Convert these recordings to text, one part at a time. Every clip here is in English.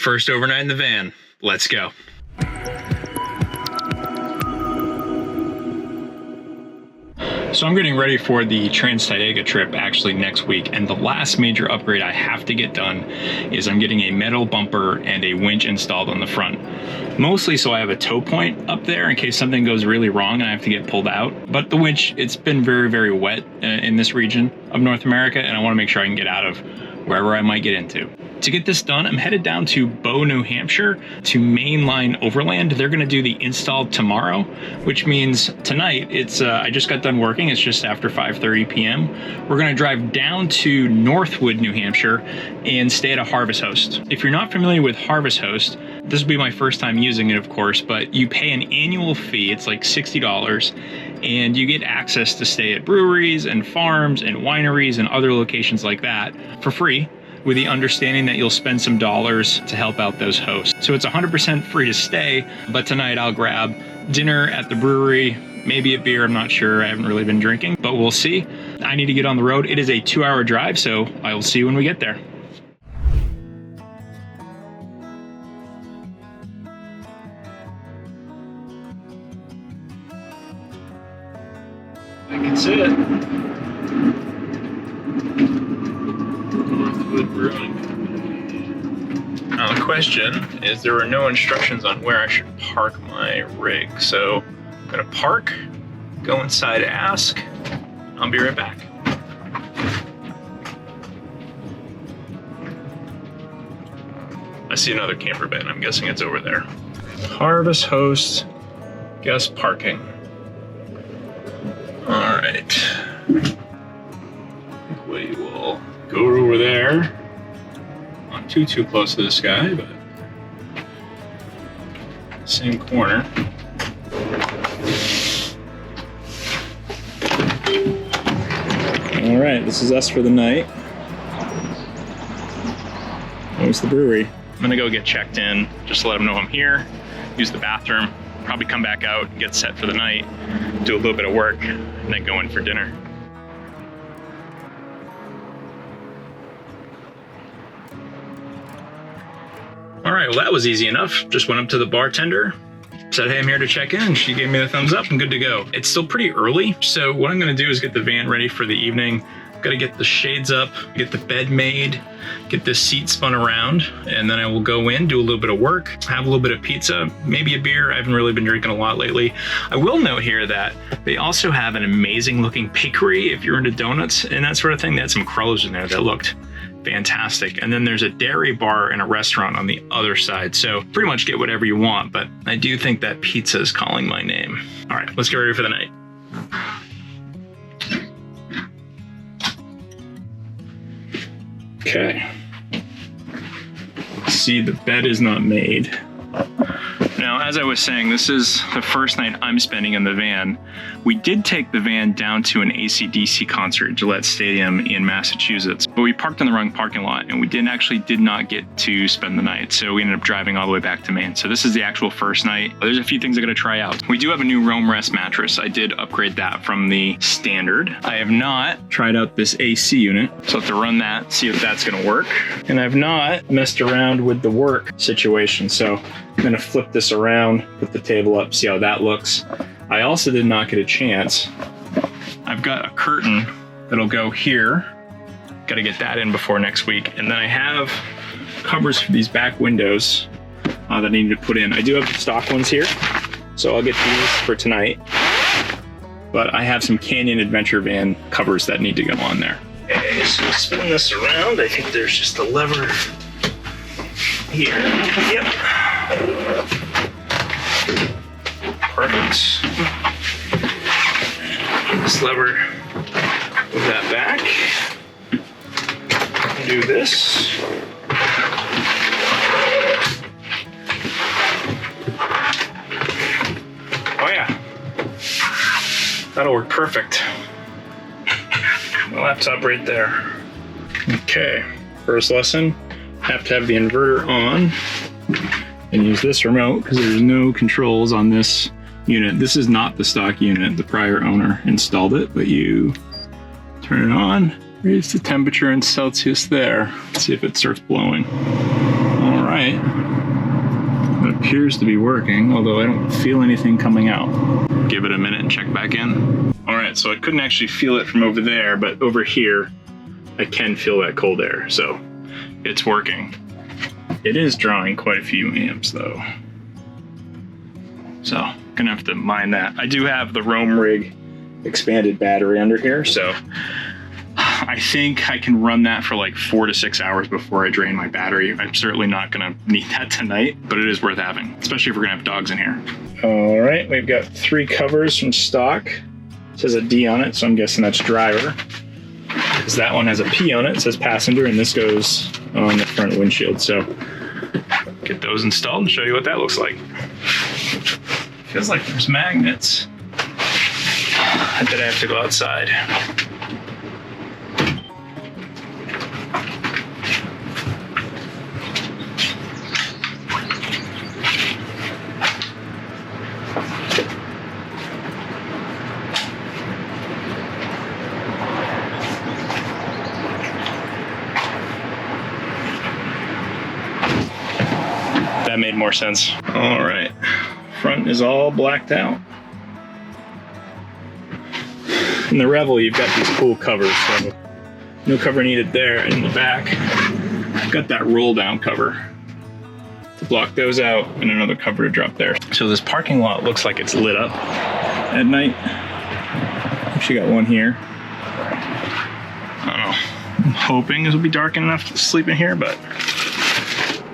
First overnight in the van. Let's go. So I'm getting ready for the Trans-Taiga trip actually next week, and the last major upgrade I have to get done is I'm getting a metal bumper and a winch installed on the front. Mostly so I have a tow point up there in case something goes really wrong and I have to get pulled out. But the winch, it's been very, very wet in this region of North America, and I want to make sure I can get out of wherever I might get into. To get this done, I'm headed down to Bow, New Hampshire to Main Line Overland. They're going to do the install tomorrow, which means tonight, I just got done working. It's just after 5:30 p.m. We're going to drive down to Northwood, New Hampshire and stay at a Harvest Host. If you're not familiar with Harvest Host, this will be my first time using it, of course, but you pay an annual fee. It's like $60, and you get access to stay at breweries and farms and wineries and other locations like that for free, with the understanding that you'll spend some dollars to help out those hosts. So it's 100% free to stay, but tonight I'll grab dinner at the brewery, maybe a beer, I'm not sure, I haven't really been drinking, but we'll see. I need to get on the road. It is a 2-hour drive, so I will see you when we get there. I can see it. Northwood Brewing. Now the question is, there were no instructions on where I should park my rig. So I'm gonna park, go inside, ask. I'll be right back. I see another camper van. I'm guessing it's over there. Harvest Host, guest parking. All right. We will go over there. Not too close to this guy, but same corner. All right, this is us for the night. There's the brewery. I'm gonna go get checked in, just to let them know I'm here, use the bathroom, probably come back out and get set for the night, do a little bit of work, and then go in for dinner. All right, well that was easy enough. Just went up to the bartender, said, hey, I'm here to check in, and she gave me the thumbs up and good to go. It's still pretty early, so what I'm gonna do is get the van ready for the evening. Gotta get the shades up, get the bed made, get this seat spun around, and then I will go in, do a little bit of work, have a little bit of pizza, maybe a beer. I haven't really been drinking a lot lately. I will note here that they also have an amazing looking bakery if you're into donuts and that sort of thing. They had some crullers in there that looked fantastic. And then there's a dairy bar and a restaurant on the other side. So pretty much get whatever you want, but I do think that pizza is calling my name. All right, let's get ready for the night. Okay. See, the bed is not made. Now, as I was saying, this is the first night I'm spending in the van. We did take the van down to an AC/DC concert at Gillette Stadium in Massachusetts, but we parked in the wrong parking lot and we did not get to spend the night. So we ended up driving all the way back to Maine. So this is the actual first night. There's a few things I gotta try out. We do have a new Roam Rest mattress. I did upgrade that from the standard. I have not tried out this AC unit. So I have to run that, see if that's gonna work. And I've not messed around with the work situation. So I'm gonna flip this around, put the table up, see how that looks. I also did not get a chance. I've got a curtain that'll go here. Got to get that in before next week. And then I have covers for these back windows that I need to put in. I do have the stock ones here, so I'll get these for tonight. But I have some Canyon Adventure Van covers that need to go on there. Okay, so spin this around. I think there's just a lever here. Yep. Perfect. This lever, move that back. Do this. Oh yeah, that'll work perfect. The laptop right there. Okay, first lesson, have to have the inverter on and use this remote because there's no controls on this unit. This is not the stock unit. The prior owner installed it, but you turn it on, raise the temperature in Celsius there. Let's see if it starts blowing. All right. It appears to be working, although I don't feel anything coming out. Give it a minute and check back in. All right, so I couldn't actually feel it from over there, but over here, I can feel that cold air, so it's working. It is drawing quite a few amps though. So, gonna have to mind that. I do have the Roam Rig expanded battery under here, so I think I can run that for like 4 to 6 hours before I drain my battery. I'm certainly not gonna need that tonight, but it is worth having, especially if we're gonna have dogs in here. All right, we've got 3 covers from stock. It says a D on it, so I'm guessing that's driver. Because that one has a P on it, it says passenger, and this goes on the front windshield. So get those installed and show you what that looks like. Feels like there's magnets that I have to go outside. That made more sense. All right, front is all blacked out. In the Revel, you've got these cool covers, so no cover needed there. In the back, I've got that roll down cover to block those out and another cover to drop there. So this parking lot looks like it's lit up at night. Actually got one here. I don't know, I'm hoping this will be dark enough to sleep in here, but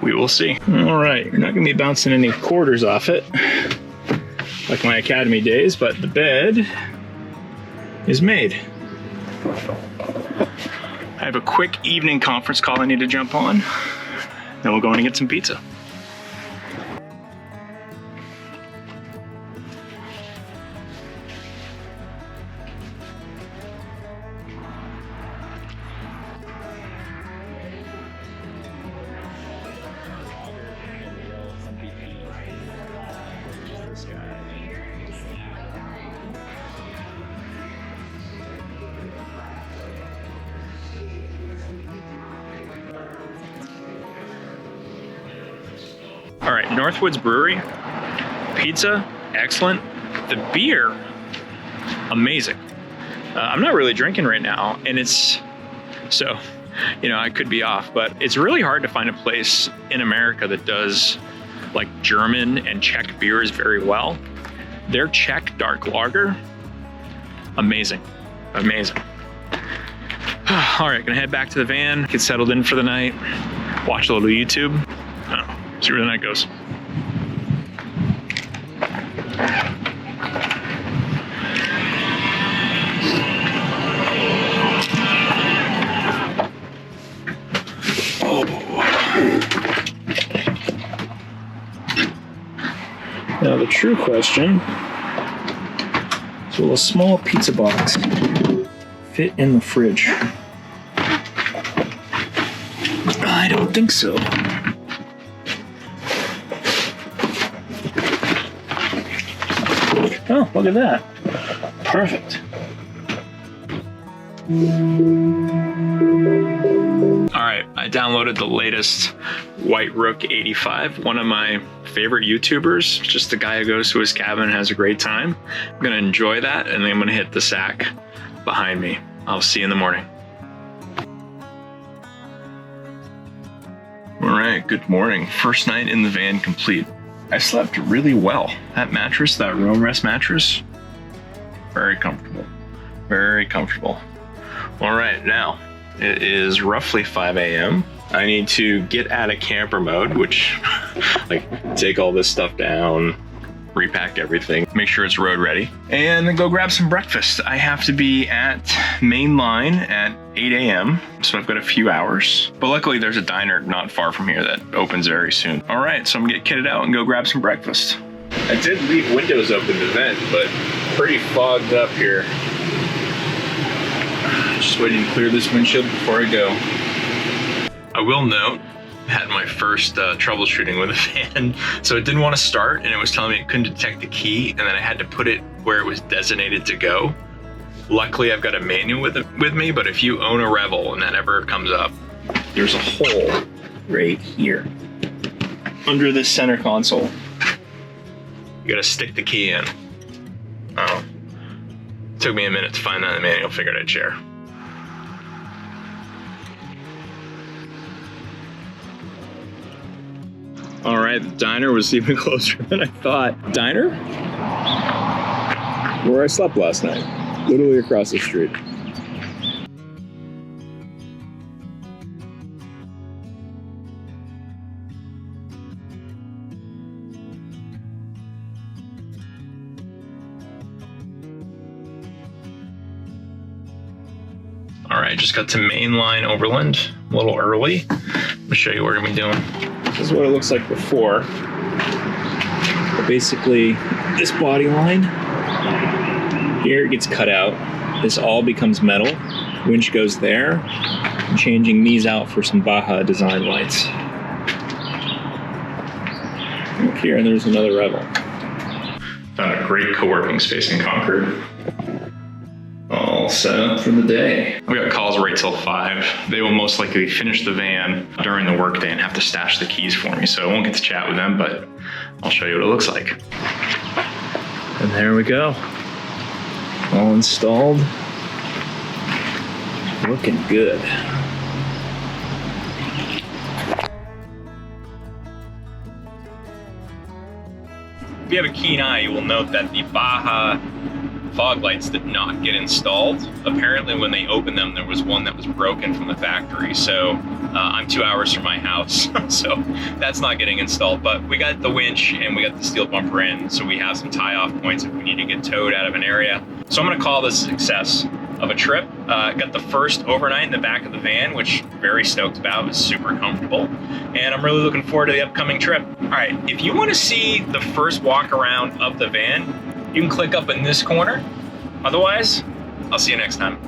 we will see. All right, you're not gonna be bouncing any quarters off it like my academy days, but the bed is made. I have a quick evening conference call I need to jump on. Then we'll go in and get some pizza. All right, Northwood Brewing, pizza, excellent. The beer, amazing. I'm not really drinking right now, and it's, so, you know, I could be off, but it's really hard to find a place in America that does like German and Czech beers very well. Their Czech dark lager, amazing, amazing. All right, gonna head back to the van, get settled in for the night, watch a little YouTube. See where the night goes. Oh. Now the true question is, will a small pizza box fit in the fridge? I don't think so. Oh, look at that. Perfect. All right, I downloaded the latest White Rook 85, one of my favorite YouTubers, just a guy who goes to his cabin and has a great time. I'm gonna enjoy that, and then I'm gonna hit the sack behind me. I'll see you in the morning. All right, good morning. First night in the van complete. I slept really well. That mattress, that Roam Rest mattress, very comfortable, very comfortable. All right, now it is roughly 5 a.m. I need to get out of camper mode, which like take all this stuff down, repack everything, make sure it's road ready, and then go grab some breakfast. I have to be at Main Line at 8 a.m. so I've got a few hours, but luckily there's a diner not far from here that opens very soon. All right, so I'm gonna get kitted out and go grab some breakfast. I did leave windows open to vent, but pretty fogged up here. Just waiting to clear this windshield before I go. I will note, I had my first troubleshooting with a fan, so it didn't want to start, and it was telling me it couldn't detect the key, and then I had to put it where it was designated to go. Luckily, I've got a manual with me, but if you own a Revel and that ever comes up, there's a hole right here. under this center console. You gotta stick the key in. Oh. Took me a minute to find that in the manual, figured I'd share. All right, the diner was even closer than I thought. Diner? Where I slept last night, literally across the street. All right, just got to Main Line Overland, a little early. Let me show you what we're gonna be doing. This is what it looks like before. But basically, this body line, here it gets cut out. This all becomes metal. Winch goes there. I'm changing these out for some Baja design lights. Look here, and there's another Revel. Found a great co-working space in Concord. All set up for the day. We got calls right till 5. They will most likely finish the van during the workday and have to stash the keys for me, so I won't get to chat with them, but I'll show you what it looks like. And there we go. All installed. Looking good. If you have a keen eye, you will note that the Baja fog lights did not get installed. Apparently when they opened them, there was one that was broken from the factory. So I'm 2 hours from my house, so that's not getting installed. But we got the winch and we got the steel bumper in, so we have some tie-off points if we need to get towed out of an area. So I'm gonna call this a success of a trip. Got the first overnight in the back of the van, which I'm very stoked about. It's super comfortable. And I'm really looking forward to the upcoming trip. All right, if you wanna see the first walk around of the van, you can click up in this corner. Otherwise, I'll see you next time.